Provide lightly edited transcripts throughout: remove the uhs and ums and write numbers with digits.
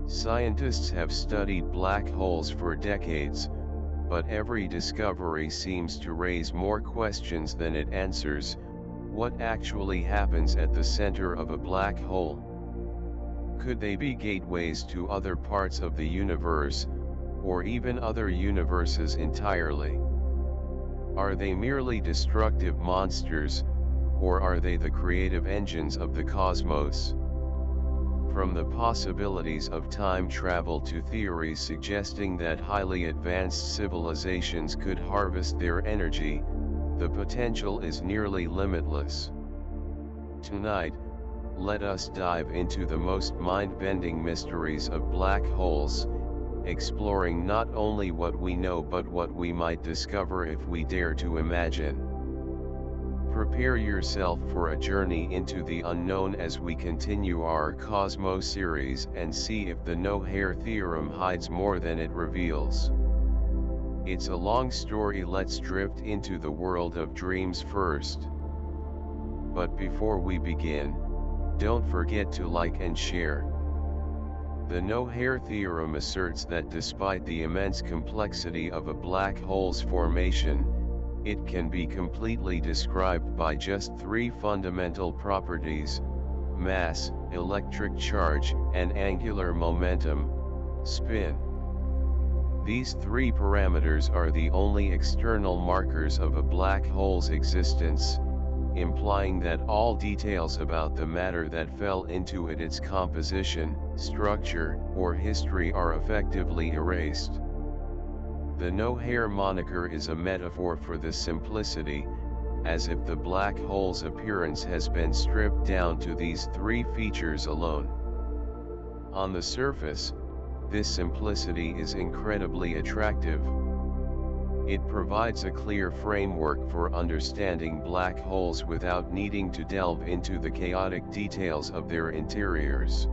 Scientists have studied black holes for decades, but every discovery seems to raise more questions than it answers. What actually happens at the center of a black hole? Could they be gateways to other parts of the universe, or even other universes entirely? Are they merely destructive monsters, or are they the creative engines of the cosmos? From the possibilities of time travel to theories suggesting that highly advanced civilizations could harvest their energy, the potential is nearly limitless. Tonight, let us dive into the most mind-bending mysteries of black holes, exploring not only what we know but what we might discover if we dare to imagine. Prepare yourself for a journey into the unknown as we continue our Cosmos series and see if the no-hair theorem hides more than it reveals. It's a long story, let's drift into the world of dreams first. But before we begin, don't forget to like and share. The no-hair theorem asserts that despite the immense complexity of a black hole's formation, it can be completely described by just three fundamental properties: mass, electric charge, and angular momentum, spin. These three parameters are the only external markers of a black hole's existence, implying that all details about the matter that fell into it, its composition, structure, or history are effectively erased. The no-hair moniker is a metaphor for this simplicity, as if the black hole's appearance has been stripped down to these three features alone. On the surface, this simplicity is incredibly attractive. It provides a clear framework for understanding black holes without needing to delve into the chaotic details of their interiors.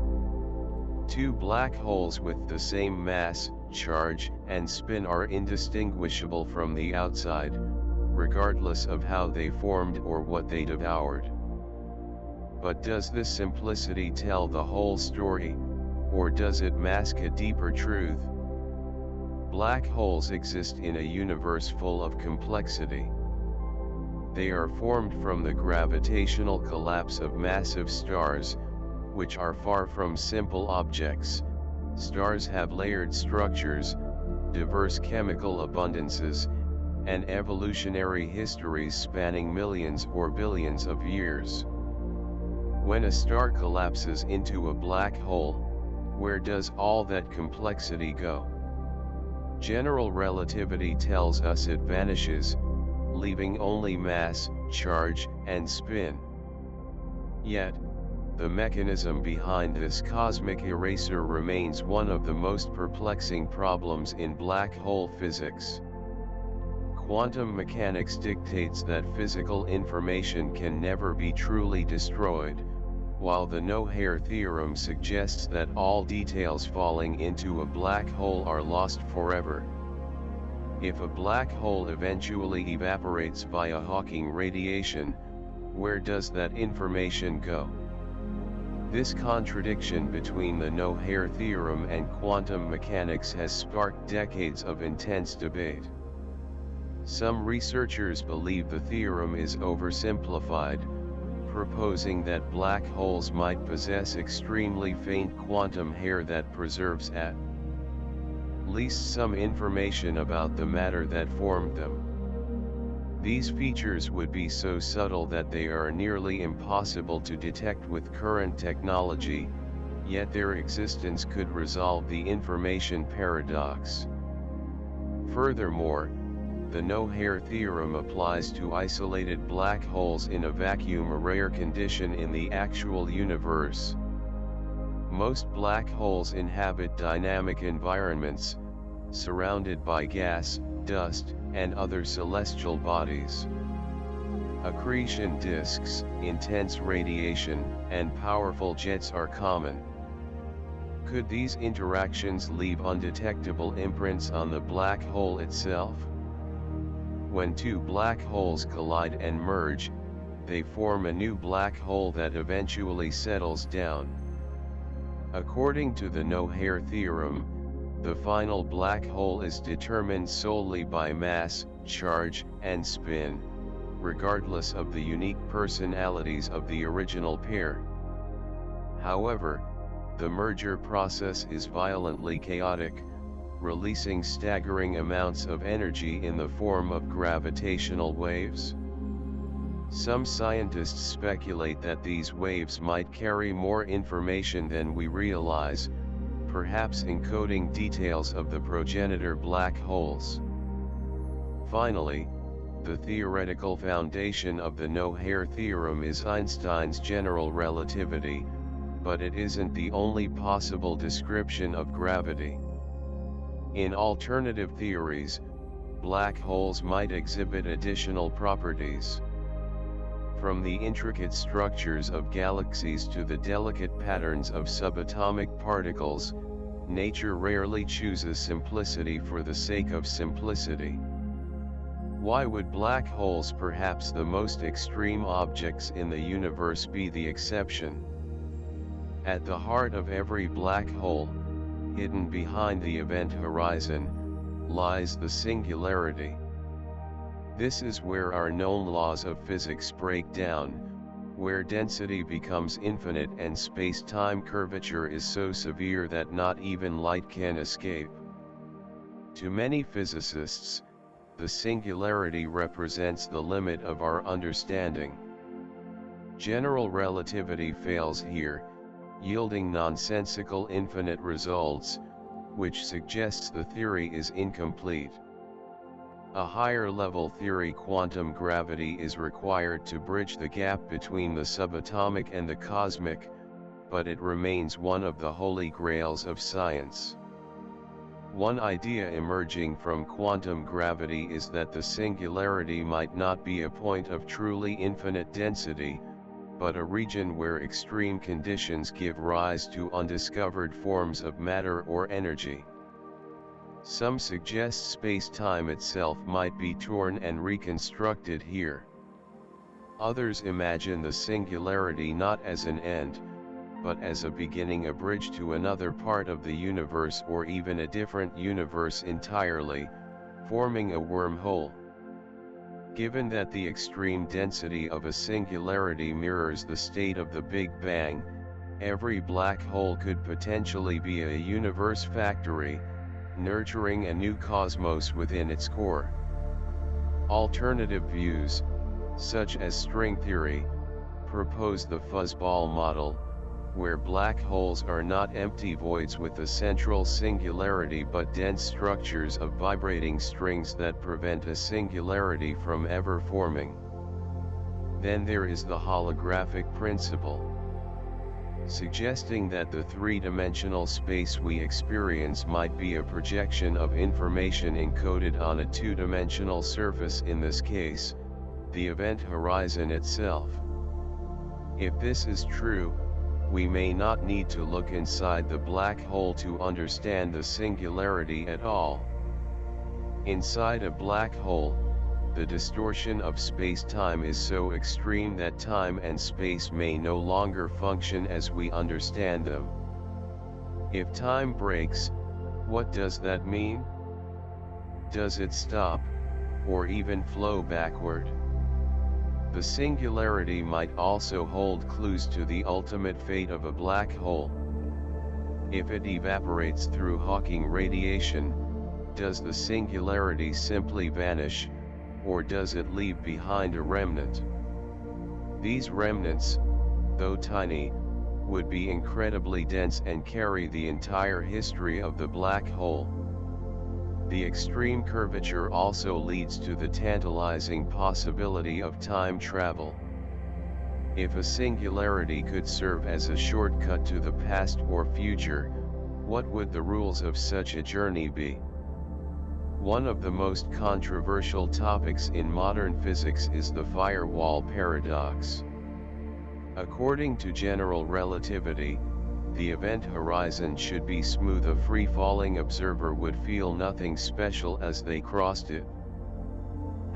Two black holes with the same mass, charge, and spin are indistinguishable from the outside, regardless of how they formed or what they devoured. But does this simplicity tell the whole story, or does it mask a deeper truth? Black holes exist in a universe full of complexity. They are formed from the gravitational collapse of massive stars, which are far from simple objects. Stars have layered structures, diverse chemical abundances, and evolutionary histories spanning millions or billions of years. When a star collapses into a black hole, where does all that complexity go? General relativity tells us it vanishes, leaving only mass, charge, and spin. Yet, the mechanism behind this cosmic eraser remains one of the most perplexing problems in black hole physics. Quantum mechanics dictates that physical information can never be truly destroyed, while the no-hair theorem suggests that all details falling into a black hole are lost forever. If a black hole eventually evaporates via Hawking radiation, where does that information go? This contradiction between the no-hair theorem and quantum mechanics has sparked decades of intense debate. Some researchers believe the theorem is oversimplified, proposing that black holes might possess extremely faint quantum hair that preserves at least some information about the matter that formed them. These features would be so subtle that they are nearly impossible to detect with current technology, yet their existence could resolve the information paradox. Furthermore, the no-hair theorem applies to isolated black holes in a vacuum, a rare condition in the actual universe. Most black holes inhabit dynamic environments, surrounded by gas, dust, and other celestial bodies. Accretion disks, intense radiation, and powerful jets are common. Could these interactions leave undetectable imprints on the black hole itself? When two black holes collide and merge, they form a new black hole that eventually settles down. According to the no-hair theorem, the final black hole is determined solely by mass, charge, and spin, regardless of the unique personalities of the original pair. However, the merger process is violently chaotic, releasing staggering amounts of energy in the form of gravitational waves. Some scientists speculate that these waves might carry more information than we realize, perhaps encoding details of the progenitor black holes. Finally, the theoretical foundation of the no-hair theorem is Einstein's general relativity, but it isn't the only possible description of gravity. In alternative theories, black holes might exhibit additional properties. From the intricate structures of galaxies to the delicate patterns of subatomic particles, nature rarely chooses simplicity for the sake of simplicity. Why would black holes, perhaps the most extreme objects in the universe, be the exception? At the heart of every black hole, hidden behind the event horizon, lies the singularity. This is where our known laws of physics break down, where density becomes infinite and space-time curvature is so severe that not even light can escape. To many physicists, the singularity represents the limit of our understanding. General relativity fails here, yielding nonsensical infinite results, which suggests the theory is incomplete. A higher-level theory, quantum gravity, is required to bridge the gap between the subatomic and the cosmic, but it remains one of the holy grails of science. One idea emerging from quantum gravity is that the singularity might not be a point of truly infinite density, but a region where extreme conditions give rise to undiscovered forms of matter or energy. Some suggest space-time itself might be torn and reconstructed here. Others imagine the singularity not as an end, but as a beginning, a bridge to another part of the universe or even a different universe entirely, forming a wormhole. Given that the extreme density of a singularity mirrors the state of the Big Bang, every black hole could potentially be a universe factory, nurturing a new cosmos within its core. Alternative views, such as string theory, propose the fuzzball model, where black holes are not empty voids with a central singularity but dense structures of vibrating strings that prevent a singularity from ever forming. Then there is the holographic principle, suggesting that the three-dimensional space we experience might be a projection of information encoded on a two-dimensional surface, in this case, the event horizon itself. If this is true, we may not need to look inside the black hole to understand the singularity at all. Inside a black hole, the distortion of space-time is so extreme that time and space may no longer function as we understand them. If time breaks, what does that mean? Does it stop, or even flow backward? The singularity might also hold clues to the ultimate fate of a black hole. If it evaporates through Hawking radiation, does the singularity simply vanish, or does it leave behind a remnant? These remnants, though tiny, would be incredibly dense and carry the entire history of the black hole. The extreme curvature also leads to the tantalizing possibility of time travel. If a singularity could serve as a shortcut to the past or future, what would the rules of such a journey be? One of the most controversial topics in modern physics is the firewall paradox. According to general relativity, the event horizon should be smooth. A free-falling observer would feel nothing special as they crossed it.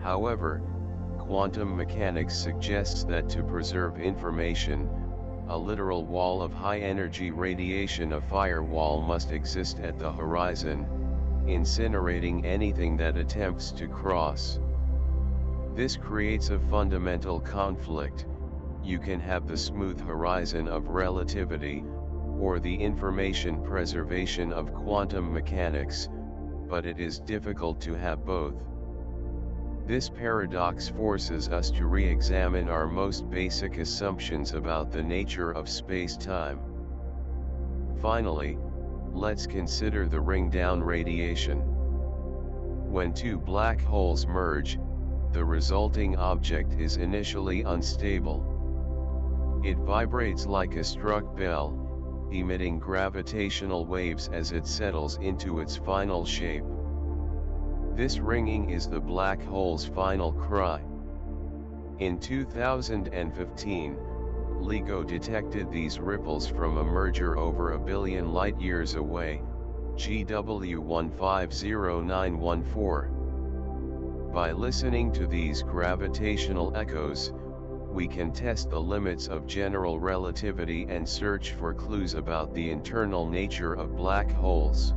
However, quantum mechanics suggests that to preserve information, a literal wall of high-energy radiation. A firewall must exist at the horizon, incinerating anything that attempts to cross. This creates a fundamental conflict. You can have the smooth horizon of relativity, or the information preservation of quantum mechanics, but it is difficult to have both. This paradox forces us to re-examine our most basic assumptions about the nature of space-time. Finally, let's consider the ring-down radiation. When two black holes merge, the resulting object is initially unstable. It vibrates like a struck bell, emitting gravitational waves as it settles into its final shape. This ringing is the black hole's final cry. In 2015, LIGO detected these ripples from a merger over a billion light-years away, GW150914. By listening to these gravitational echoes, we can test the limits of general relativity and search for clues about the internal nature of black holes.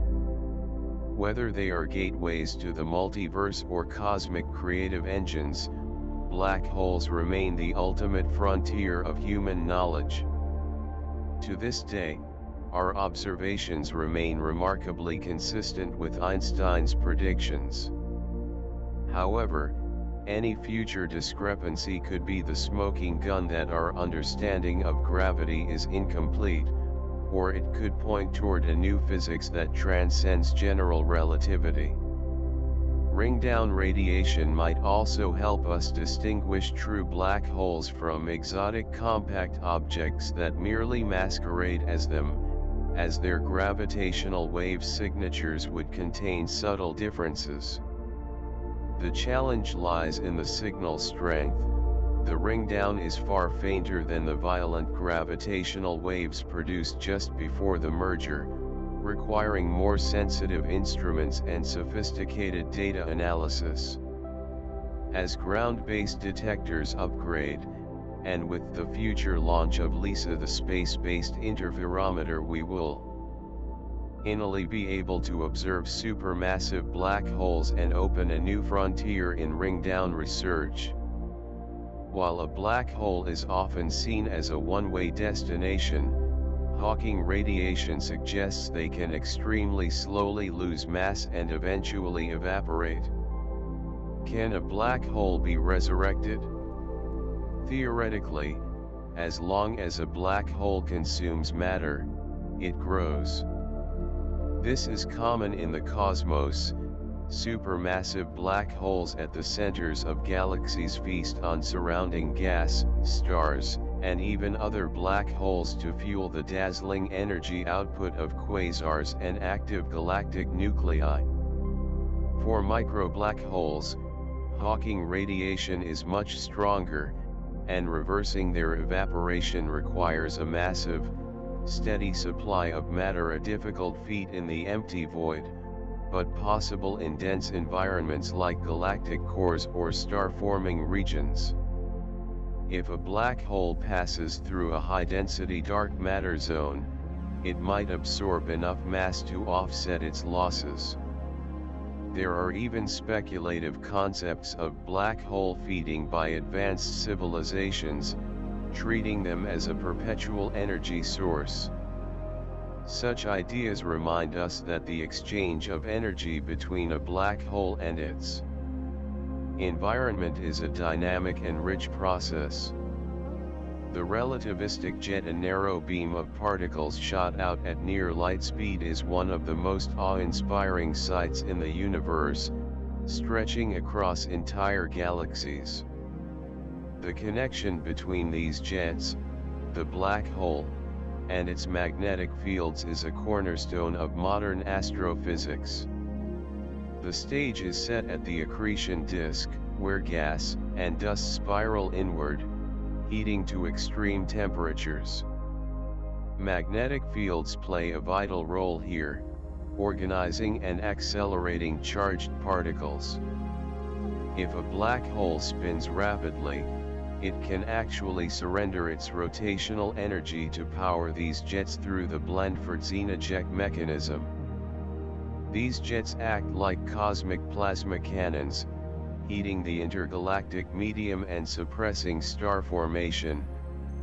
Whether they are gateways to the multiverse or cosmic creative engines, black holes remain the ultimate frontier of human knowledge. To this day, our observations remain remarkably consistent with Einstein's predictions. However, any future discrepancy could be the smoking gun that our understanding of gravity is incomplete, or it could point toward a new physics that transcends general relativity. Ring-down radiation might also help us distinguish true black holes from exotic compact objects that merely masquerade as them, as their gravitational wave signatures would contain subtle differences. The challenge lies in the signal strength. The ring-down is far fainter than the violent gravitational waves produced just before the merger, requiring more sensitive instruments and sophisticated data analysis. As ground-based detectors upgrade, and with the future launch of LISA, the space-based interferometer, we will finally be able to observe supermassive black holes and open a new frontier in ring-down research. While a black hole is often seen as a one-way destination, Hawking radiation suggests they can extremely slowly lose mass and eventually evaporate. Can a black hole be resurrected? Theoretically, as long as a black hole consumes matter, it grows. This is common in the cosmos. Supermassive black holes at the centers of galaxies feast on surrounding gas, stars, and even other black holes to fuel the dazzling energy output of quasars and active galactic nuclei. For micro-black holes, Hawking radiation is much stronger, and reversing their evaporation requires a massive, steady supply of matter, a difficult feat in the empty void, but possible in dense environments like galactic cores or star-forming regions. If a black hole passes through a high-density dark matter zone, it might absorb enough mass to offset its losses. There are even speculative concepts of black hole feeding by advanced civilizations, treating them as a perpetual energy source. Such ideas remind us that the exchange of energy between a black hole and its environment is a dynamic and rich process. The relativistic jet, a narrow beam of particles shot out at near light speed, is one of the most awe-inspiring sights in the universe, stretching across entire galaxies. The connection between these jets, the black hole, and its magnetic fields is a cornerstone of modern astrophysics. The stage is set at the accretion disk, where gas and dust spiral inward, heating to extreme temperatures. Magnetic fields play a vital role here, organizing and accelerating charged particles. If a black hole spins rapidly, it can actually surrender its rotational energy to power these jets through the Blandford-Xeneject mechanism. These jets act like cosmic plasma cannons, heating the intergalactic medium and suppressing star formation,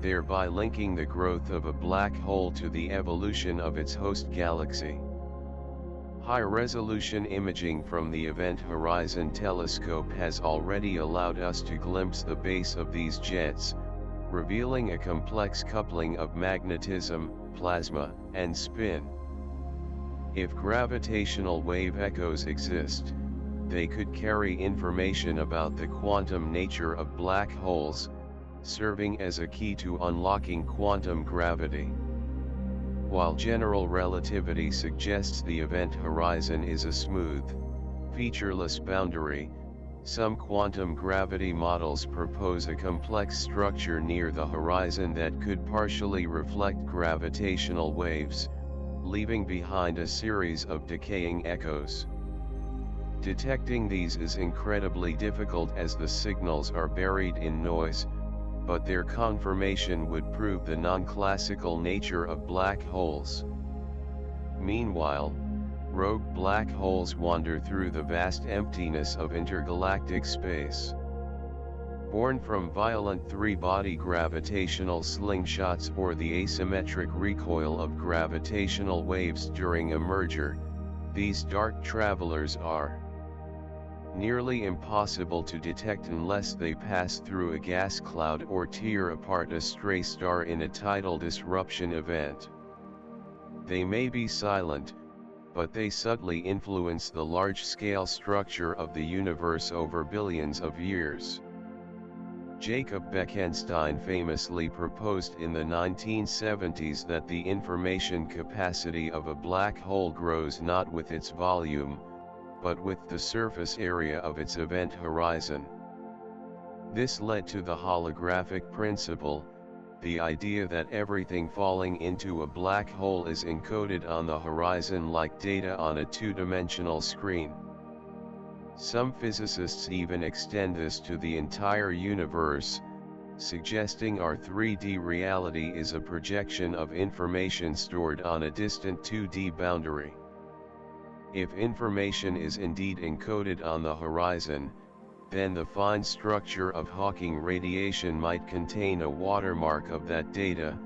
thereby linking the growth of a black hole to the evolution of its host galaxy. High-resolution imaging from the Event Horizon Telescope has already allowed us to glimpse the base of these jets, revealing a complex coupling of magnetism, plasma, and spin. If gravitational wave echoes exist, they could carry information about the quantum nature of black holes, serving as a key to unlocking quantum gravity. While general relativity suggests the event horizon is a smooth, featureless boundary, some quantum gravity models propose a complex structure near the horizon that could partially reflect gravitational waves, leaving behind a series of decaying echoes. Detecting these is incredibly difficult as the signals are buried in noise, but their confirmation would prove the non-classical nature of black holes. Meanwhile, rogue black holes wander through the vast emptiness of intergalactic space. Born from violent three-body gravitational slingshots or the asymmetric recoil of gravitational waves during a merger, these dark travelers are nearly impossible to detect unless they pass through a gas cloud or tear apart a stray star in a tidal disruption event. They may be silent, but they subtly influence the large-scale structure of the universe over billions of years. Jacob Bekenstein famously proposed in the 1970s that the information capacity of a black hole grows not with its volume, but with the surface area of its event horizon. This led to the holographic principle, the idea that everything falling into a black hole is encoded on the horizon like data on a two-dimensional screen. Some physicists even extend this to the entire universe, suggesting our 3D reality is a projection of information stored on a distant 2D boundary. If information is indeed encoded on the horizon, then the fine structure of Hawking radiation might contain a watermark of that data,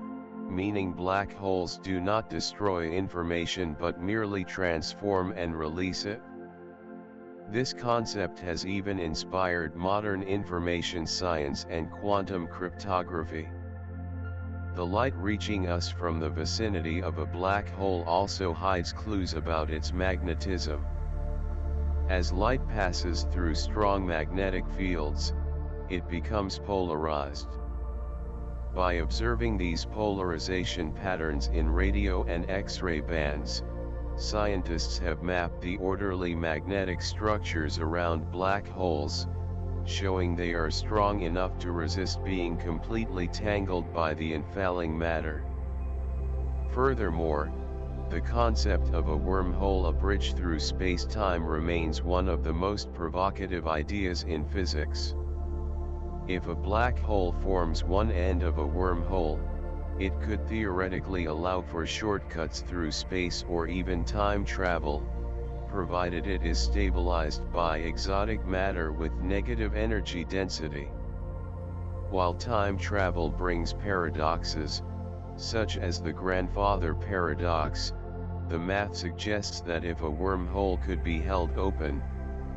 meaning black holes do not destroy information but merely transform and release it. This concept has even inspired modern information science and quantum cryptography. The light reaching us from the vicinity of a black hole also hides clues about its magnetism. As light passes through strong magnetic fields, it becomes polarized. By observing these polarization patterns in radio and X-ray bands, scientists have mapped the orderly magnetic structures around black holes, showing they are strong enough to resist being completely tangled by the infalling matter. Furthermore, the concept of a wormhole, a bridge through space-time, remains one of the most provocative ideas in physics. If a black hole forms one end of a wormhole, it could theoretically allow for shortcuts through space or even time travel, provided it is stabilized by exotic matter with negative energy density. While time travel brings paradoxes, such as the grandfather paradox, the math suggests that if a wormhole could be held open,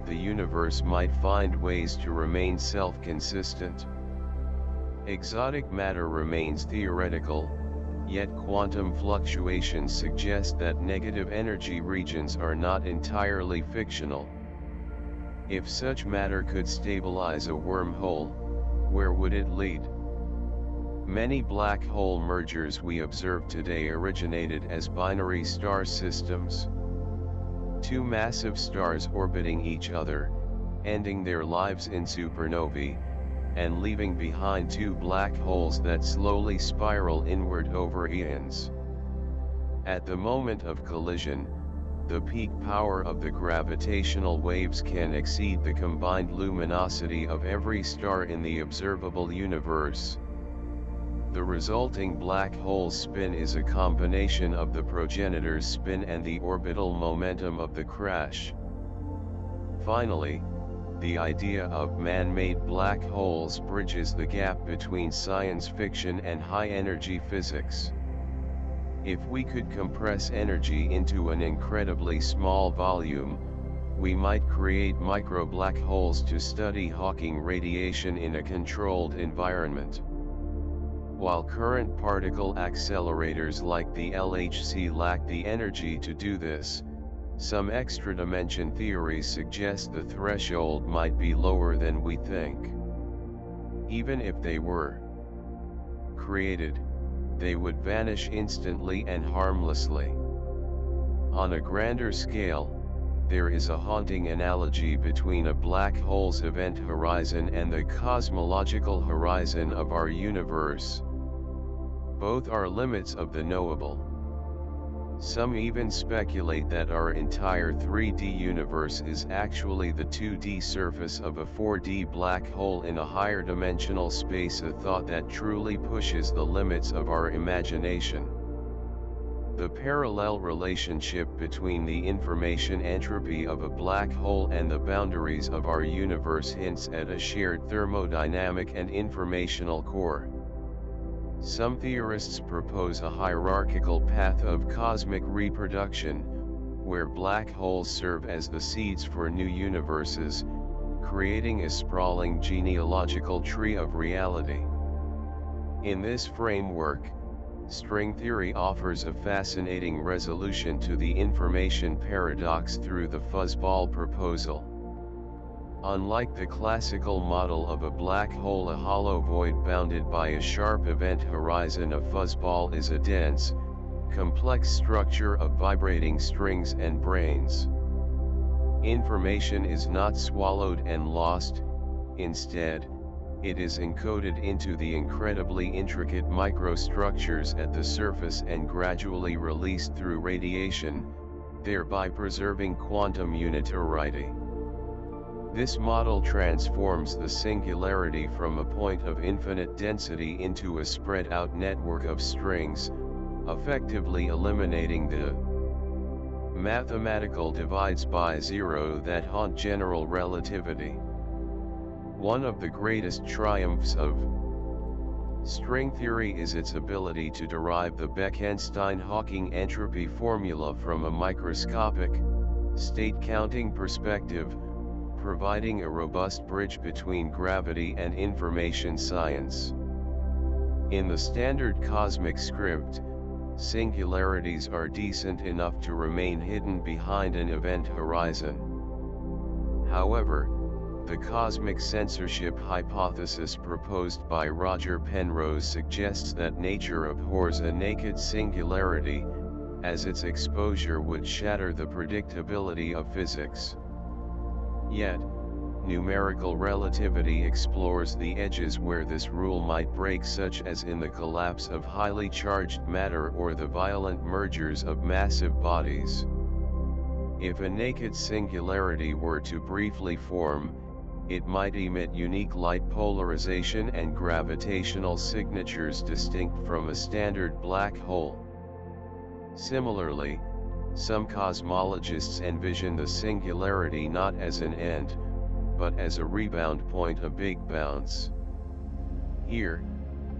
the universe might find ways to remain self-consistent. Exotic matter remains theoretical, yet quantum fluctuations suggest that negative energy regions are not entirely fictional. If such matter could stabilize a wormhole, where would it lead? Many black hole mergers we observe today originated as binary star systems. Two massive stars orbiting each other, ending their lives in supernovae, and leaving behind two black holes that slowly spiral inward over eons. At the moment of collision, the peak power of the gravitational waves can exceed the combined luminosity of every star in the observable universe. The resulting black hole's spin is a combination of the progenitor's spin and the orbital momentum of the crash. Finally, the idea of man-made black holes bridges the gap between science fiction and high-energy physics. If we could compress energy into an incredibly small volume, we might create micro-black holes to study Hawking radiation in a controlled environment. While current particle accelerators like the LHC lack the energy to do this, some extra-dimension theories suggest the threshold might be lower than we think. Even if they were created, they would vanish instantly and harmlessly. On a grander scale, there is a haunting analogy between a black hole's event horizon and the cosmological horizon of our universe. Both are limits of the knowable. Some even speculate that our entire 3D universe is actually the 2D surface of a 4D black hole in a higher dimensional space, a thought that truly pushes the limits of our imagination. The parallel relationship between the information entropy of a black hole and the boundaries of our universe hints at a shared thermodynamic and informational core. Some theorists propose a hierarchical path of cosmic reproduction, where black holes serve as the seeds for new universes, creating a sprawling genealogical tree of reality. In this framework, string theory offers a fascinating resolution to the information paradox through the fuzzball proposal. Unlike the classical model of a black hole, a hollow void bounded by a sharp event horizon, a fuzzball is a dense, complex structure of vibrating strings and brains. Information is not swallowed and lost, instead, it is encoded into the incredibly intricate microstructures at the surface and gradually released through radiation, thereby preserving quantum unitarity. This model transforms the singularity from a point of infinite density into a spread-out network of strings, effectively eliminating the mathematical divides by zero that haunt general relativity. One of the greatest triumphs of string theory is its ability to derive the Bekenstein-Hawking entropy formula from a microscopic, state-counting perspective, providing a robust bridge between gravity and information science. In the standard cosmic script, singularities are decent enough to remain hidden behind an event horizon. However, the cosmic censorship hypothesis proposed by Roger Penrose suggests that nature abhors a naked singularity, as its exposure would shatter the predictability of physics. Yet, numerical relativity explores the edges where this rule might break, such as in the collapse of highly charged matter or the violent mergers of massive bodies. If a naked singularity were to briefly form, it might emit unique light polarization and gravitational signatures distinct from a standard black hole. Similarly, some cosmologists envision the singularity not as an end, but as a rebound point, a big bounce. Here,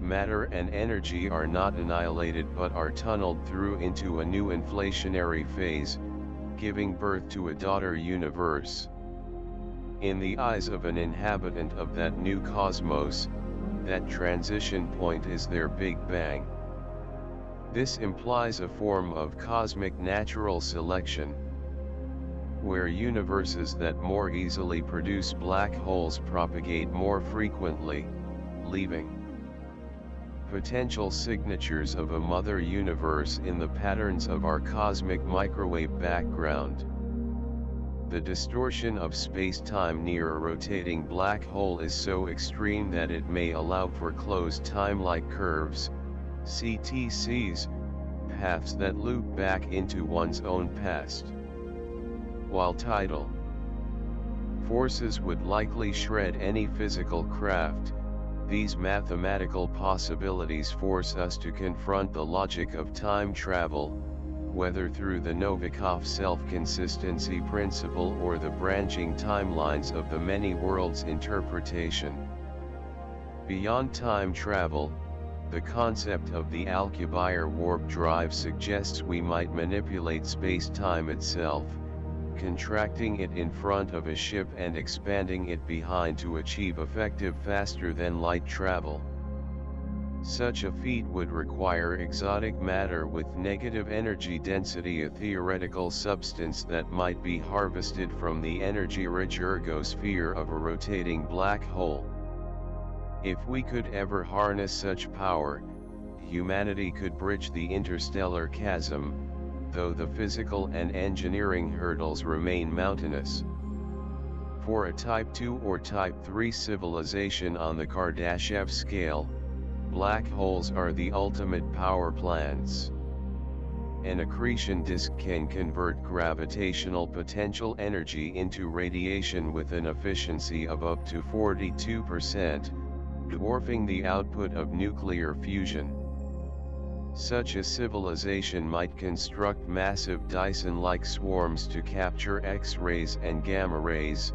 matter and energy are not annihilated but are tunneled through into a new inflationary phase, giving birth to a daughter universe. In the eyes of an inhabitant of that new cosmos, that transition point is their Big Bang. This implies a form of cosmic natural selection, where universes that more easily produce black holes propagate more frequently, leaving potential signatures of a mother universe in the patterns of our cosmic microwave background. The distortion of space-time near a rotating black hole is so extreme that it may allow for closed time-like curves, CTCs, paths that loop back into one's own past. while tidal forces would likely shred any physical craft. These mathematical possibilities force us to confront the logic of time travel, whether through the Novikov self-consistency principle or the branching timelines of the many worlds interpretation. Beyond time travel, the concept of the Alcubierre warp drive suggests we might manipulate space-time itself, contracting it in front of a ship and expanding it behind to achieve effective faster-than-light travel. Such a feat would require exotic matter with negative energy density, a theoretical substance that might be harvested from the energy-rich ergosphere of a rotating black hole. If we could ever harness such power, humanity could bridge the interstellar chasm, though the physical and engineering hurdles remain mountainous. For a Type 2 or Type 3 civilization on the Kardashev scale, black holes are the ultimate power plants. An accretion disk can convert gravitational potential energy into radiation with an efficiency of up to 42%, dwarfing the output of nuclear fusion. Such a civilization might construct massive Dyson-like swarms to capture X-rays and gamma rays,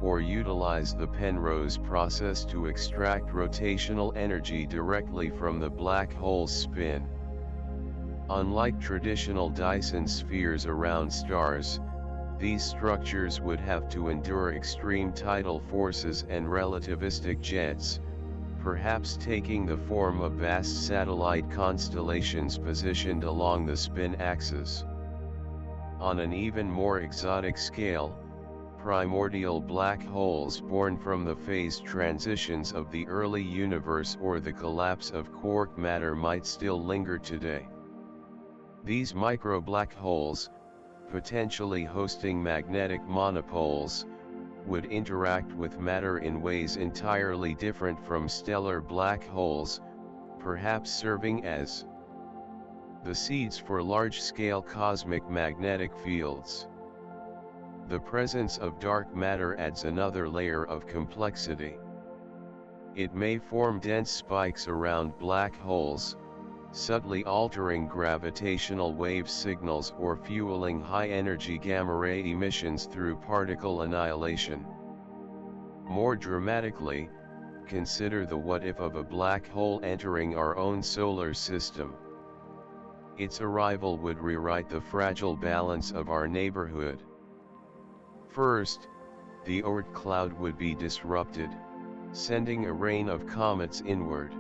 or utilize the Penrose process to extract rotational energy directly from the black hole's spin. Unlike traditional Dyson spheres around stars, these structures would have to endure extreme tidal forces and relativistic jets, perhaps taking the form of vast satellite constellations positioned along the spin axis. On an even more exotic scale, primordial black holes born from the phase transitions of the early universe or the collapse of quark matter might still linger today. These micro-black holes, potentially hosting magnetic monopoles, would interact with matter in ways entirely different from stellar black holes, perhaps serving as the seeds for large-scale cosmic magnetic fields. The presence of dark matter adds another layer of complexity. It may form dense spikes around black holes, subtly altering gravitational wave signals or fueling high-energy gamma-ray emissions through particle annihilation. More dramatically, consider the what-if of a black hole entering our own solar system. Its arrival would rewrite the fragile balance of our neighborhood. First, the Oort cloud would be disrupted, sending a rain of comets inward.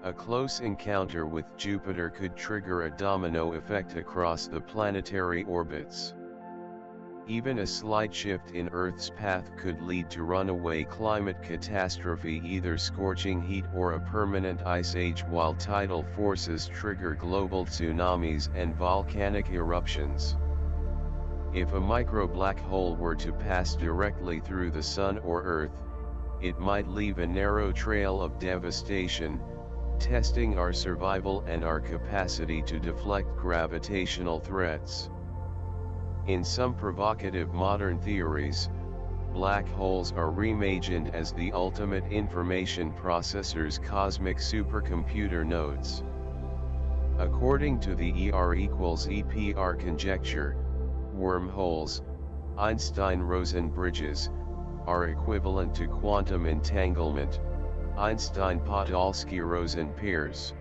A close encounter with Jupiter could trigger a domino effect across the planetary orbits. Even a slight shift in Earth's path could lead to runaway climate catastrophe, either scorching heat or a permanent ice age, while tidal forces trigger global tsunamis and volcanic eruptions. If a micro-black hole were to pass directly through the Sun or Earth, it might leave a narrow trail of devastation, testing our survival and our capacity to deflect gravitational threats. In some provocative modern theories, black holes are reimagined as the ultimate information processors, cosmic supercomputer nodes. According to the ER=EPR conjecture, wormholes, Einstein-Rosen bridges, are equivalent to quantum entanglement, Einstein-Podolsky-Rosen pairs.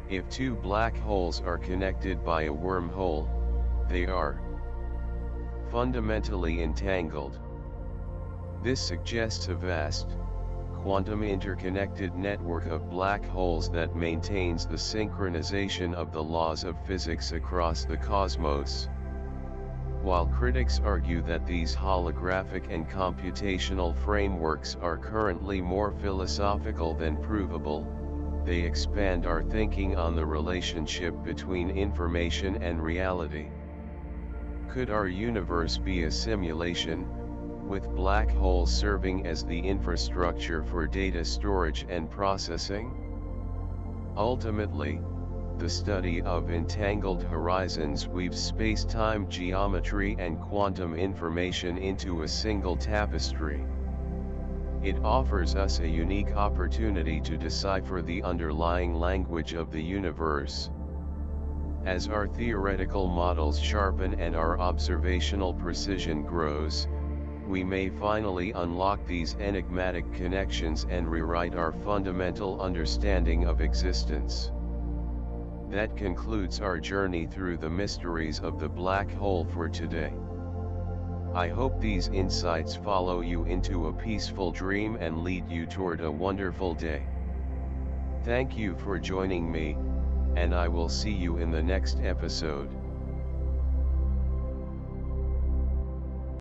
If two black holes are connected by a wormhole, they are fundamentally entangled. This suggests a vast, quantum interconnected network of black holes that maintains the synchronization of the laws of physics across the cosmos. While critics argue that these holographic and computational frameworks are currently more philosophical than provable, they expand our thinking on the relationship between information and reality. Could our universe be a simulation, with black holes serving as the infrastructure for data storage and processing? Ultimately, the study of entangled horizons weaves space-time geometry and quantum information into a single tapestry. It offers us a unique opportunity to decipher the underlying language of the universe. As our theoretical models sharpen and our observational precision grows, we may finally unlock these enigmatic connections and rewrite our fundamental understanding of existence. That concludes our journey through the mysteries of the black hole for today. I hope these insights follow you into a peaceful dream and lead you toward a wonderful day. Thank you for joining me, and I will see you in the next episode.